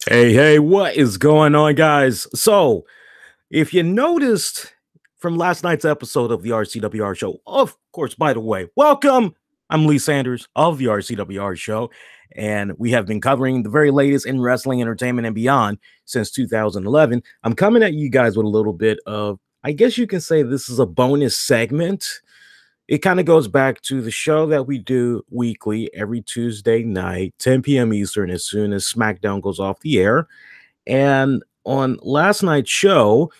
Hey, what is going on, guys? So, if you noticed from last night's episode of the RCWR Show, of course, by the way, welcome. I'm Lee Sanders of the RCWR Show, and we have been covering the very latest in wrestling, entertainment, and beyond since 2011. I'm coming at you guys with a little bit of, I guess you can say this is a bonus segment. It kind of goes back to the show that we do weekly every Tuesday night, 10 p.m. Eastern, as soon as SmackDown goes off the air. And on last night's show,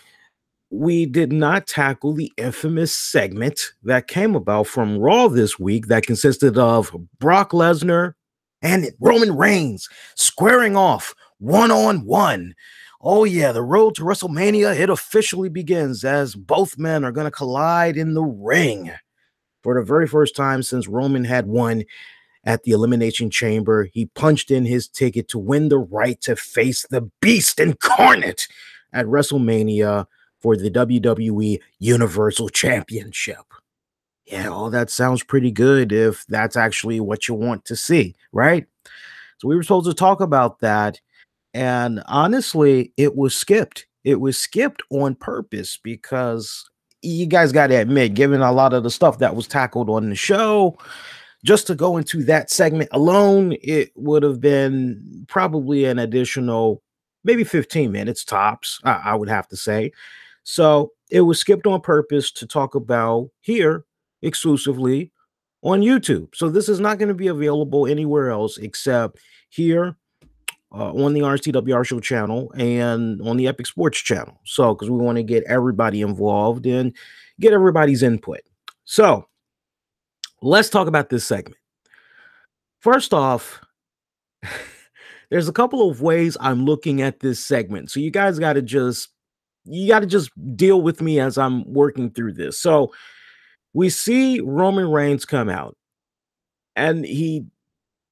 we did not tackle the infamous segment that came about from Raw this week that consisted of Brock Lesnar and Roman Reigns squaring off one on one. Oh, yeah, the road to WrestleMania, it officially begins as both men are going to collide in the ring for the very first time since Roman had won at the Elimination Chamber. He punched in his ticket to win the right to face the Beast incarnate at WrestleMania for the WWE Universal Championship. Yeah, all that sounds pretty good if that's actually what you want to see, right? So we were supposed to talk about that, and honestly, it was skipped. It was skipped on purpose because you guys got to admit, given a lot of the stuff that was tackled on the show, just to go into that segment alone, it would have been probably an additional maybe 15 minutes tops, I would have to say. So it was skipped on purpose to talk about here exclusively on YouTube. So this is not going to be available anywhere else except here on the RCWR Show channel and on the Epic Sports channel. So, because we want to get everybody involved and get everybody's input. So, let's talk about this segment. First off, there's a couple of ways I'm looking at this segment. So, you guys got to just deal with me as I'm working through this. So, we see Roman Reigns come out and he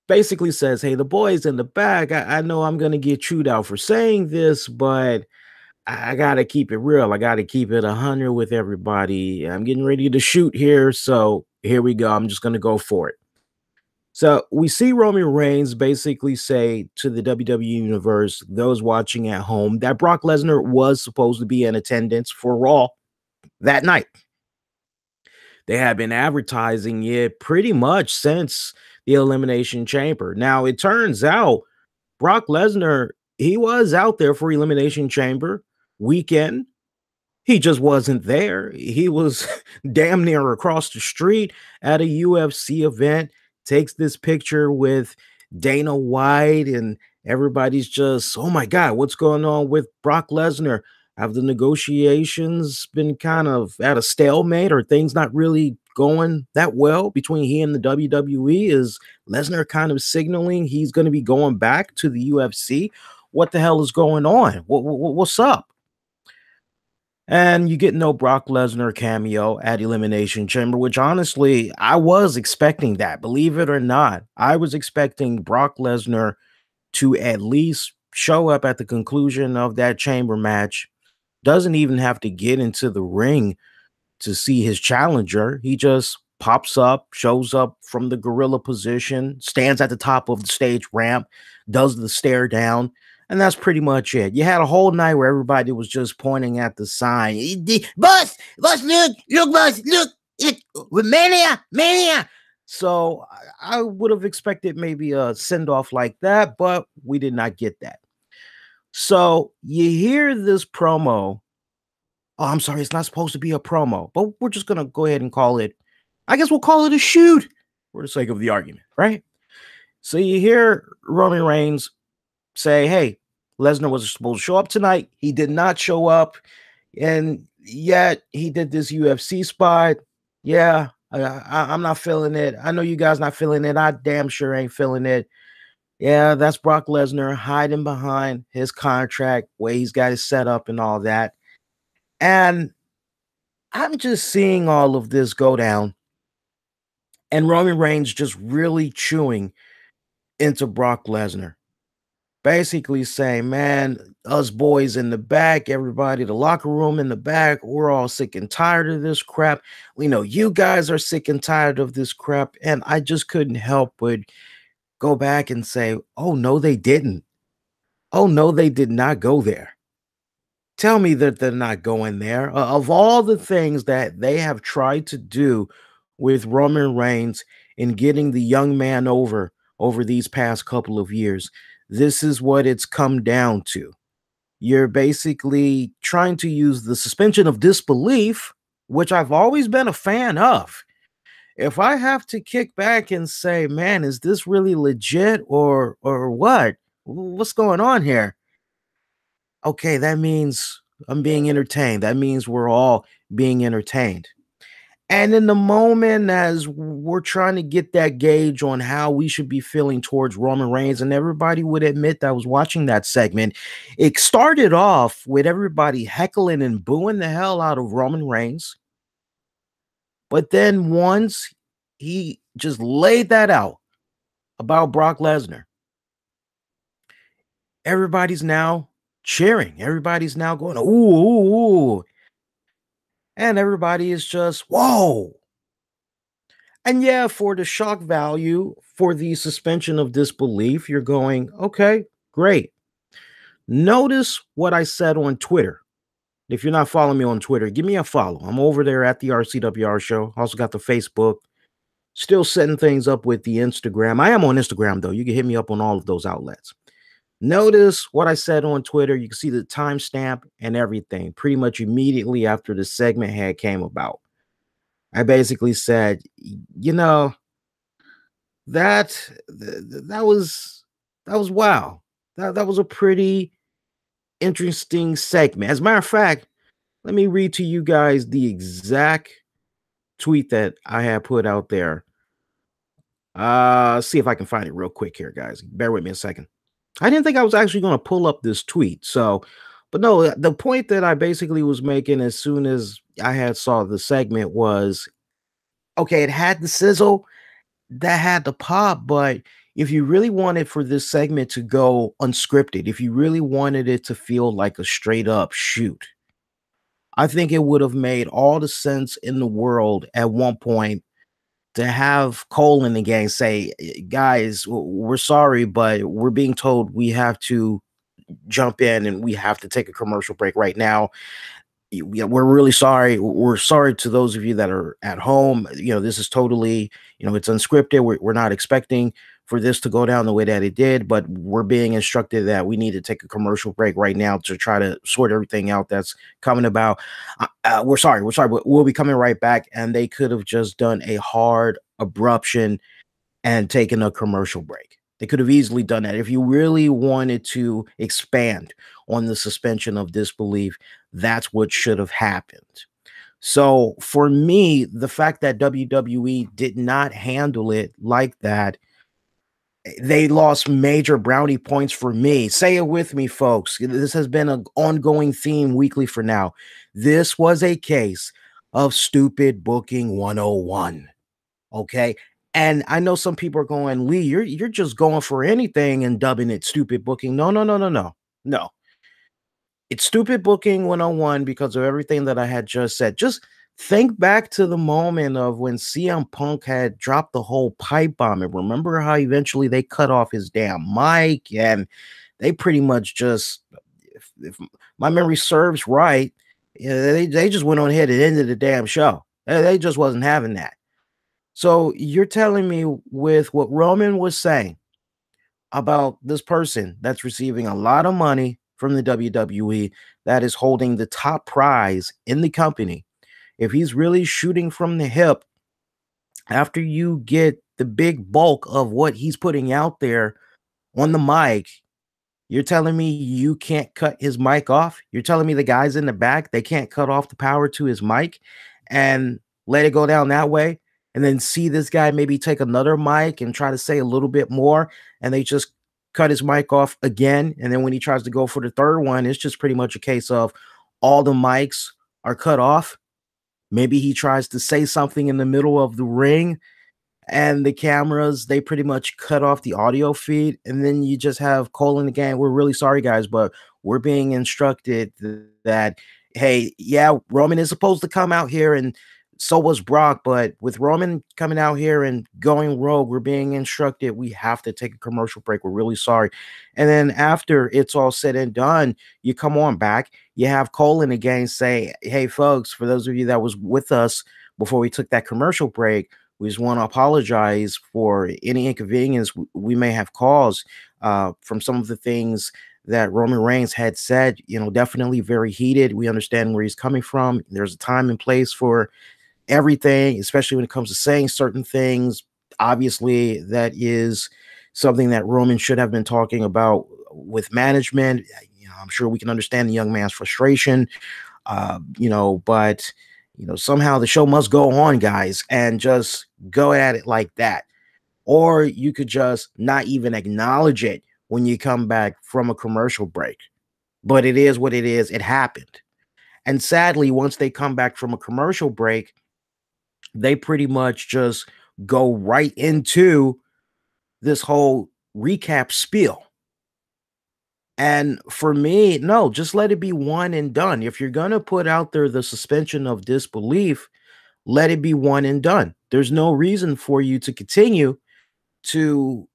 basically says, hey, the boys in the back, I know I'm going to get chewed out for saying this, but I got to keep it real. I got to keep it 100 with everybody. I'm getting ready to shoot here. So here we go. I'm just going to go for it. So we see Roman Reigns basically say to the WWE Universe, those watching at home, that Brock Lesnar was supposed to be in attendance for Raw that night. They had been advertising it pretty much since the Elimination Chamber. Now, it turns out Brock Lesnar, he was out there for Elimination Chamber weekend. He just wasn't there. He was damn near across the street at a UFC event, takes this picture with Dana White, and everybody's just, oh my God, what's going on with Brock Lesnar? Have the negotiations been kind of at a stalemate? Or things not really going that well between he and the WWE? Is Lesnar kind of signaling he's going to be going back to the UFC? What the hell is going on? What's up? And you get no Brock Lesnar cameo at Elimination Chamber, which honestly, I was expecting that. Believe it or not, I was expecting Brock Lesnar to at least show up at the conclusion of that chamber match. Doesn't even have to get into the ring to see his challenger. He just pops up, shows up from the gorilla position, stands at the top of the stage ramp, does the stare down, and that's pretty much it. You had a whole night where everybody was just pointing at the sign. Boss, look, boss, look, mania. So I would have expected maybe a send-off like that, but we did not get that. So you hear this promo. Oh, I'm sorry, it's not supposed to be a promo, but we're just going to go ahead and call it, I guess we'll call it a shoot for the sake of the argument, right? So you hear Roman Reigns say, hey, Lesnar was supposed to show up tonight. He did not show up, and yet he did this UFC spot. Yeah, I'm not feeling it. I know you guys not feeling it. I damn sure ain't feeling it. Yeah, that's Brock Lesnar hiding behind his contract, where he's got his setup and all that. And I'm just seeing all of this go down, and Roman Reigns just really chewing into Brock Lesnar. Basically saying, man, us boys in the back, everybody, the locker room in the back, we're all sick and tired of this crap. We know you guys are sick and tired of this crap. And I just couldn't help but go back and say, oh, no, they didn't. Oh, no, they did not go there. Tell me that they're not going there. Of all the things that they have tried to do with Roman Reigns in getting the young man over these past couple of years, this is what it's come down to. You're basically trying to use the suspension of disbelief, which I've always been a fan of. If I have to kick back and say, "Man, is this really legit or what? What's going on here?" Okay, that means I'm being entertained. That means we're all being entertained. And in the moment, as we're trying to get that gauge on how we should be feeling towards Roman Reigns, and everybody would admit that was watching that segment, it started off with everybody heckling and booing the hell out of Roman Reigns. But then once he just laid that out about Brock Lesnar, everybody's now cheering. Everybody's now going, ooh, ooh, ooh. And everybody is just, whoa. And yeah, for the shock value, for the suspension of disbelief, you're going, okay, great. Notice what I said on Twitter. If you're not following me on Twitter, give me a follow. I'm over there at the RCWR Show. Also got the Facebook. Still setting things up with the Instagram. I am on Instagram, though. You can hit me up on all of those outlets. Notice what I said on Twitter. You can see the timestamp and everything pretty much immediately after the segment had came about. I basically said, you know, that was wow. That was a pretty interesting segment. As a matter of fact, let me read to you guys the exact tweet that I had put out there. See if I can find it real quick here, guys. Bear with me a second. I didn't think I was actually going to pull up this tweet. So, but no, the point that I basically was making as soon as I had saw the segment was, okay, it had the sizzle, that had the pop, but if you really wanted for this segment to go unscripted, if you really wanted it to feel like a straight up shoot, I think it would have made all the sense in the world at one point to have Cole in the gang say, guys, we're sorry, but we're being told we have to jump in and we have to take a commercial break right now. We're really sorry. We're sorry to those of you that are at home. This is totally, it's unscripted. We're not expecting for this to go down the way that it did, but we're being instructed that we need to take a commercial break right now to try to sort everything out that's coming about. We're sorry, but we'll be coming right back. And they could have just done a hard abruption and taken a commercial break. They could have easily done that. If you really wanted to expand on the suspension of disbelief, that's what should have happened. So for me, the fact that WWE did not handle it like that, they lost major brownie points for me. Say it with me, folks. This has been an ongoing theme weekly for now. This was a case of stupid booking 101. Okay. And I know some people are going, Lee, you're just going for anything and dubbing it stupid booking. No. No. It's stupid booking 101 because of everything that I had just said. Just think back to the moment of when CM Punk had dropped the whole pipe bomb. And remember how eventually they cut off his damn mic and they pretty much just, if my memory serves right, they just went on ahead and ended the damn show. They just wasn't having that. So you're telling me with what Roman was saying about this person that's receiving a lot of money from the WWE, that is holding the top prize in the company, if he's really shooting from the hip, after you get the big bulk of what he's putting out there on the mic, you're telling me you can't cut his mic off? You're telling me the guys in the back, they can't cut off the power to his mic and let it go down that way? And then see this guy maybe take another mic and try to say a little bit more, and they just cut his mic off again. And then when he tries to go for the third one, it's just pretty much a case of all the mics are cut off. Maybe he tries to say something in the middle of the ring and the cameras, they pretty much cut off the audio feed. And then you just have Cole in the gang. We're really sorry, guys, but we're being instructed that, hey, yeah, Roman is supposed to come out here and So was Brock, but with Roman coming out here and going rogue, we're being instructed we have to take a commercial break. We're really sorry. And then after it's all said and done, you come on back. You have Colin again say, "Hey, folks, for those of you that was with us before we took that commercial break, we just want to apologize for any inconvenience we may have caused from some of the things." That Roman Reigns had said, definitely very heated. We understand where he's coming from. There's a time and place for everything, especially when it comes to saying certain things. Obviously, that is something that Roman should have been talking about with management. I'm sure we can understand the young man's frustration, but somehow the show must go on, guys, and just go at it like that. Or you could just not even acknowledge it when you come back from a commercial break. But it is what it is. It happened. And sadly, once they come back from a commercial break, they pretty much just go right into this whole recap spiel. And for me, no, just let it be one and done. If you're going to put out there the suspension of disbelief, let it be one and done. There's no reason for you to continue to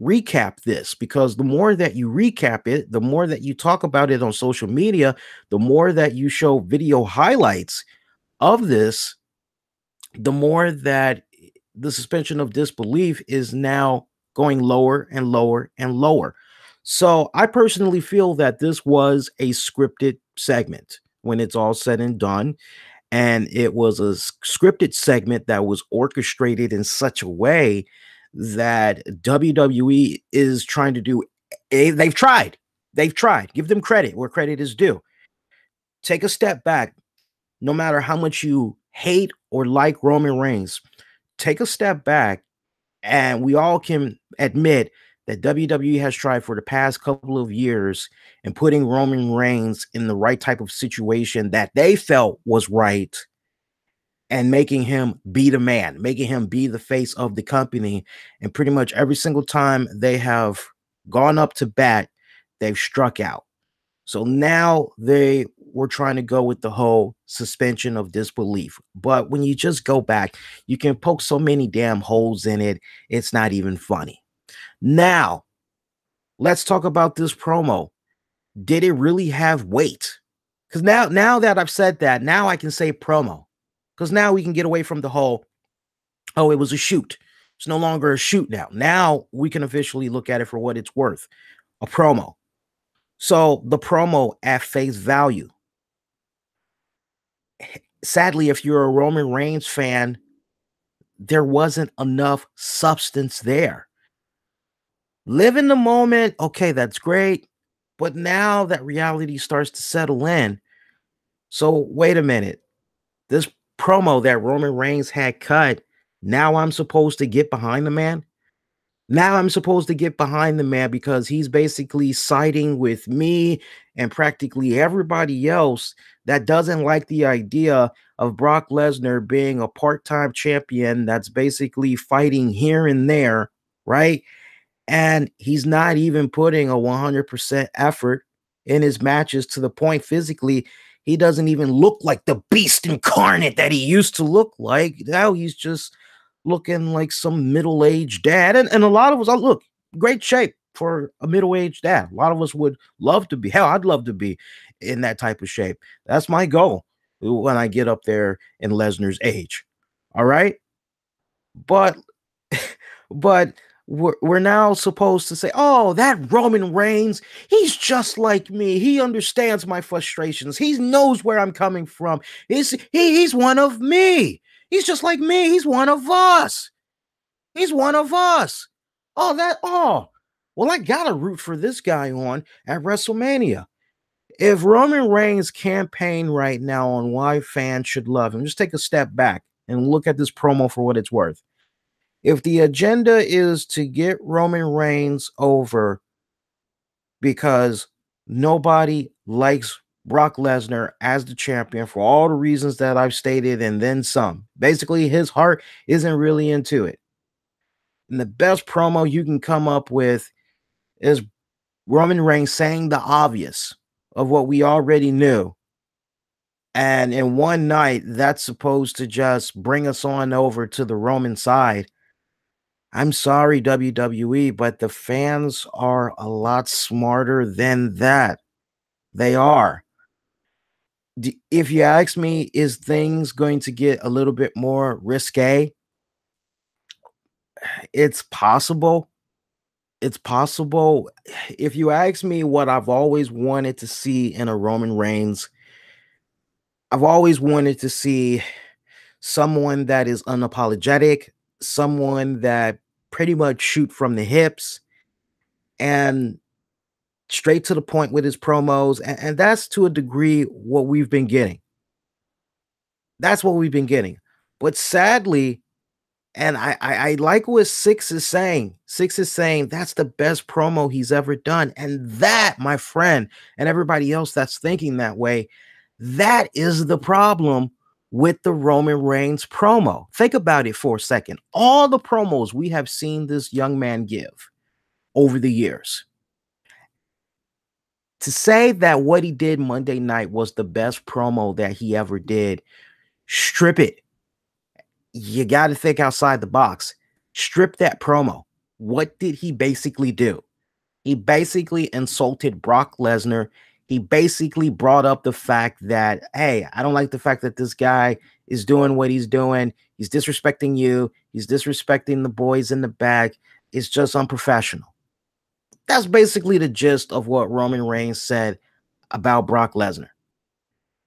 recap this, because the more that you recap it, the more that you talk about it on social media, the more that you show video highlights of this, the more that the suspension of disbelief is now going lower and lower and lower. So I personally feel that this was a scripted segment when it's all said and done. And it was a scripted segment that was orchestrated in such a way that WWE is trying to do. They've tried. They've tried. Give them credit where credit is due. Take a step back. No matter how much you hate or like Roman Reigns, take a step back, and we all can admit that WWE has tried for the past couple of years in putting Roman Reigns in the right type of situation that they felt was right, and making him be the man, making him be the face of the company. And pretty much every single time they have gone up to bat, they've struck out. So now they were trying to go with the whole suspension of disbelief. But when you just go back, you can poke so many damn holes in it. It's not even funny. Now, let's talk about this promo. Did it really have weight? Because now that I've said that, now I can say promo. Because now we can get away from the whole, oh, it was a shoot. It's no longer a shoot now. Now we can officially look at it for what it's worth. A promo. So the promo at face value. Sadly, if you're a Roman Reigns fan, there wasn't enough substance there. Live in the moment. Okay, that's great. But now that reality starts to settle in. So wait a minute. This promo that Roman Reigns had cut, now I'm supposed to get behind the man? Now I'm supposed to get behind the man because he's basically siding with me and practically everybody else that doesn't like the idea of Brock Lesnar being a part-time champion that's basically fighting here and there, right? And he's not even putting a 100% effort in his matches, to the point physically he doesn't even look like the beast incarnate that he used to look like. Now he's just looking like some middle-aged dad. And a lot of us, look, great shape for a middle-aged dad. A lot of us would love to be. Hell, I'd love to be in that type of shape. That's my goal when I get up there in Lesnar's age. All right? But we're now supposed to say, oh, that Roman Reigns, he's just like me. He understands my frustrations. He knows where I'm coming from. He's one of me. He's just like me. He's one of us. He's one of us. Well, I gotta root for this guy on at WrestleMania. If Roman Reigns' campaign right now on why fans should love him, just take a step back and look at this promo for what it's worth. If the agenda is to get Roman Reigns over because nobody likes Brock Lesnar as the champion for all the reasons that I've stated and then some, basically his heart isn't really into it. And the best promo you can come up with is Roman Reigns saying the obvious of what we already knew. And in one night, that's supposed to just bring us on over to the Roman side. I'm sorry, WWE, but the fans are a lot smarter than that. They are. If you ask me, is things going to get a little bit more risque? It's possible. It's possible. If you ask me what I've always wanted to see in a Roman Reigns, I've always wanted to see someone that is unapologetic, someone that pretty much shoot from the hips and straight to the point with his promos. And that's to a degree what we've been getting. That's what we've been getting. But sadly, and I like what Six is saying. Six is saying that's the best promo he's ever done. And that, my friend, and everybody else that's thinking that way, that is the problem with the Roman Reigns promo. Think about it for a second. All the promos we have seen this young man give over the years. To say that what he did Monday night was the best promo that he ever did, strip it. You got to think outside the box. Strip that promo. What did he basically do? He basically insulted Brock Lesnar. He basically brought up the fact that, hey, I don't like the fact that this guy is doing what he's doing. He's disrespecting you. He's disrespecting the boys in the back. It's just unprofessional. That's basically the gist of what Roman Reigns said about Brock Lesnar.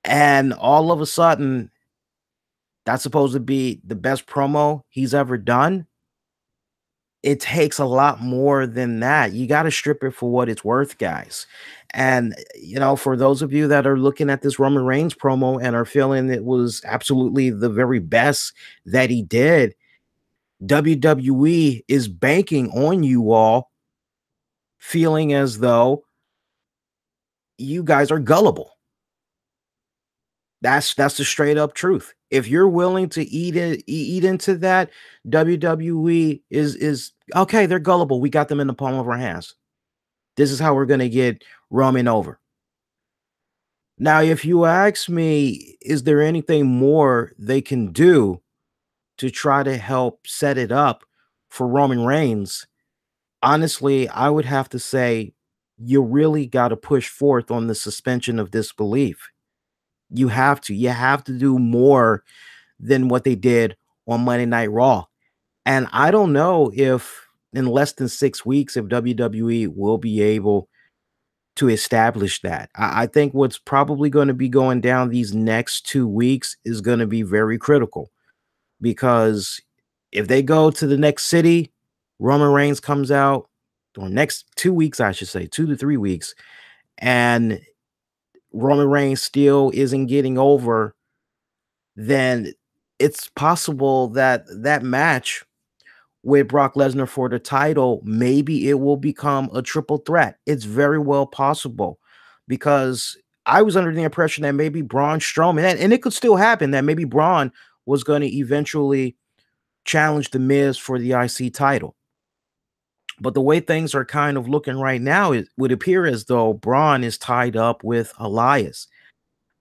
And all of a sudden, that's supposed to be the best promo he's ever done. It takes a lot more than that. You got to strip it for what it's worth, guys. And, for those of you that are looking at this Roman Reigns promo and are feeling it was absolutely the very best that he did, WWE is banking on you all feeling as though you guys are gullible. That's the straight up truth. If you're willing to eat into that, WWE is okay. They're gullible. We got them in the palm of our hands. This is how we're gonna get Roman over. Now, if you ask me, is there anything more they can do to try to help set it up for Roman Reigns? Honestly, I would have to say you really got to push forth on the suspension of disbelief. You have to. You have to do more than what they did on Monday Night Raw. And I don't know if in less than 6 weeks, if WWE will be able to establish that. I think what's probably going to be going down these next 2 weeks is going to be very critical, because if they go to the next city, Roman Reigns comes out, or next 2 weeks, I should say, 2 to 3 weeks, and Roman Reigns still isn't getting over, then it's possible that that match with Brock Lesnar for the title, maybe it will become a triple threat. It's very well possible, because I was under the impression that maybe Braun Strowman, and it could still happen, that maybe Braun was going to eventually challenge The Miz for the IC title. But the way things are kind of looking right now, it would appear as though Braun is tied up with Elias.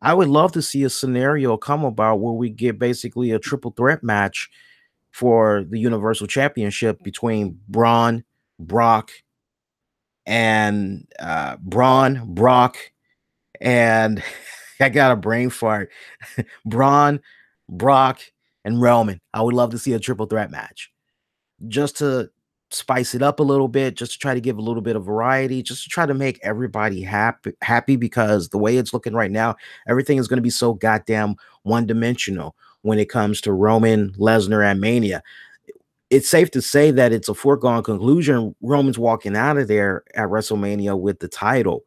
I would love to see a scenario come about where we get basically a triple threat match for the Universal Championship between Braun, Brock, and Brock, and I got a brain fart. Braun, Brock, and Roman. I would love to see a triple threat match just to spice it up a little bit, just to try to give a little bit of variety, just to try to make everybody happy, because the way it's looking right now, everything is going to be so goddamn one-dimensional when it comes to Roman, Lesnar, and Mania. It's safe to say that it's a foregone conclusion Roman's walking out of there at WrestleMania with the title.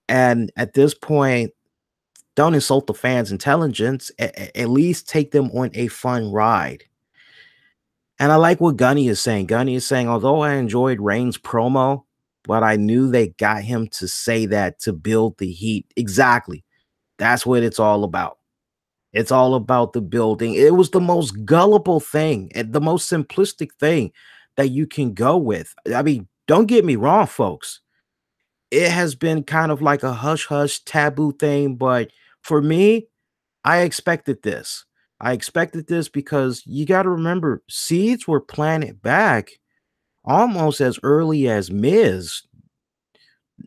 And at this point, don't insult the fans' intelligence. At least take them on a fun ride. And I like what Gunny is saying. Gunny is saying, although I enjoyed Reigns' promo, but I knew they got him to say that to build the heat. Exactly. That's what it's all about. It's all about the building. It was the most gullible thing and the most simplistic thing that you can go with. I mean, don't get me wrong, folks. It has been kind of like a hush-hush taboo thing, but for me, I expected this. I expected this because you got to remember, seeds were planted back almost as early as Miz.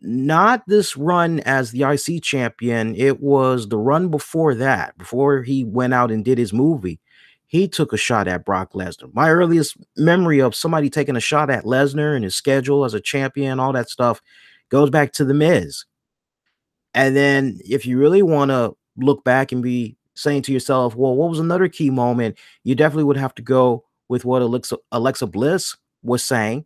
Not this run as the IC champion. It was the run before that, before he went out and did his movie. He took a shot at Brock Lesnar. My earliest memory of somebody taking a shot at Lesnar and his schedule as a champion, all that stuff, goes back to the Miz. And then if you really want to look back and be saying to yourself, well, what was another key moment? You definitely would have to go with what Alexa Bliss was saying.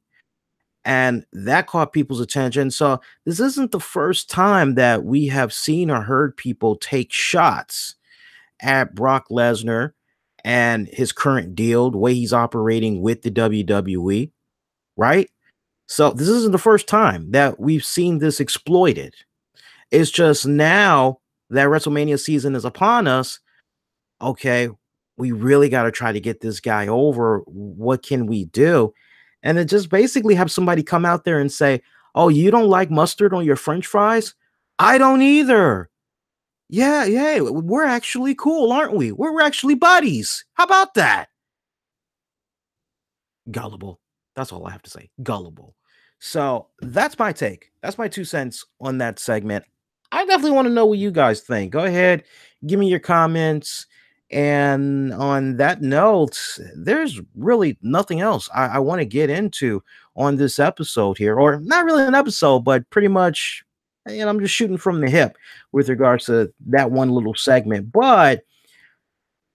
And that caught people's attention. So this isn't the first time that we have seen or heard people take shots at Brock Lesnar and his current deal, the way he's operating with the WWE, right? So this isn't the first time that we've seen this exploited. It's just now that WrestleMania season is upon us. Okay, we really got to try to get this guy over. What can we do? And then just basically have somebody come out there and say, oh, you don't like mustard on your French fries? I don't either. Yeah, we're actually cool, aren't we? We're actually buddies. How about that? Gullible. That's all I have to say. Gullible. So that's my take. That's my 2 cents on that segment. I definitely want to know what you guys think. Go ahead, give me your comments. And on that note, there's really nothing else I want to get into on this episode here, or not really an episode, but pretty much, and I'm just shooting from the hip with regards to that one little segment. But as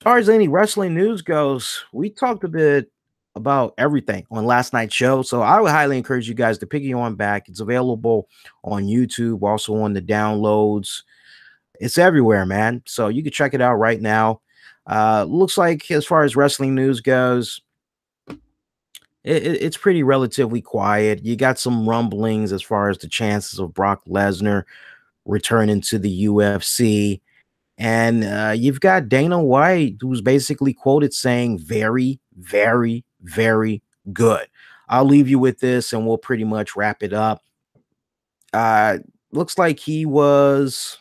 far as any wrestling news goes, we talked a bit about everything on last night's show. So I would highly encourage you guys to pick it on back. It's available on YouTube, also on the downloads. It's everywhere, man. So you can check it out right now. Looks like as far as wrestling news goes, it's pretty relatively quiet. You got some rumblings as far as the chances of Brock Lesnar returning to the UFC. And you've got Dana White, who's basically quoted saying very, very, very good. I'll leave you with this and we'll pretty much wrap it up. Looks like he was...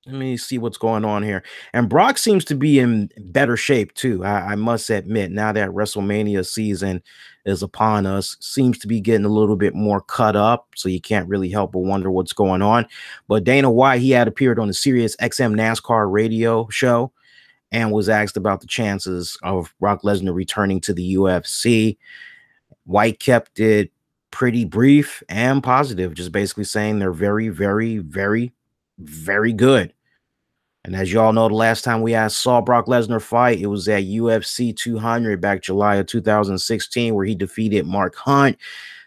Let me see what's going on here. And Brock seems to be in better shape too. I must admit, now that WrestleMania season is upon us, seems to be getting a little bit more cut up. So you can't really help but wonder what's going on. But Dana White, he had appeared on the Sirius XM NASCAR radio show and was asked about the chances of Brock Lesnar returning to the UFC. White kept it pretty brief and positive, just basically saying they're very, very, very, very good. And as you all know, the last time we saw Brock Lesnar fight, it was at UFC 200 back July of 2016, where he defeated Mark Hunt,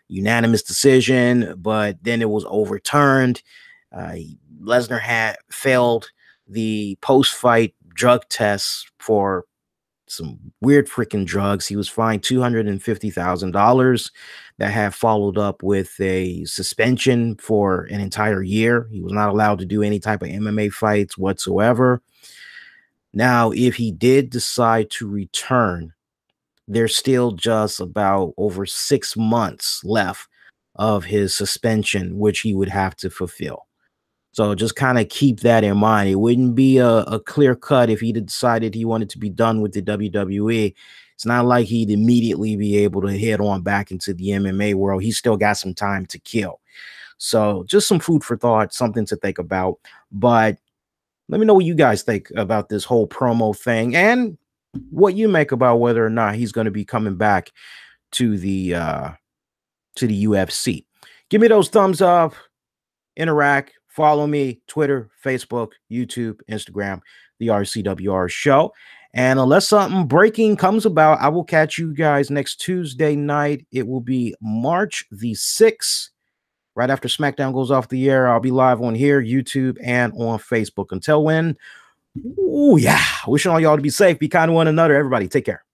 unanimous decision, but then it was overturned. Lesnar had failed the post-fight drug tests for some weird freaking drugs. He was fined $250,000. That had followed up with a suspension for an entire year. He was not allowed to do any type of MMA fights whatsoever. Now, if he did decide to return, there's still just about over 6 months left of his suspension, which he would have to fulfill. So just kind of keep that in mind. It wouldn't be a clear cut if he decided he wanted to be done with the WWE. It's not like he'd immediately be able to head on back into the MMA world. He's still got some time to kill. So just some food for thought, something to think about. But let me know what you guys think about this whole promo thing and what you make about whether or not he's going to be coming back to the UFC. Give me those thumbs up, interact, follow me, Twitter, Facebook, YouTube, Instagram, the RCWR Show. And unless something breaking comes about, I will catch you guys next Tuesday night. It will be March the 6th. Right after SmackDown goes off the air, I'll be live on here, YouTube, and on Facebook. Until when, wishing all y'all to be safe, be kind to one another. Everybody, take care.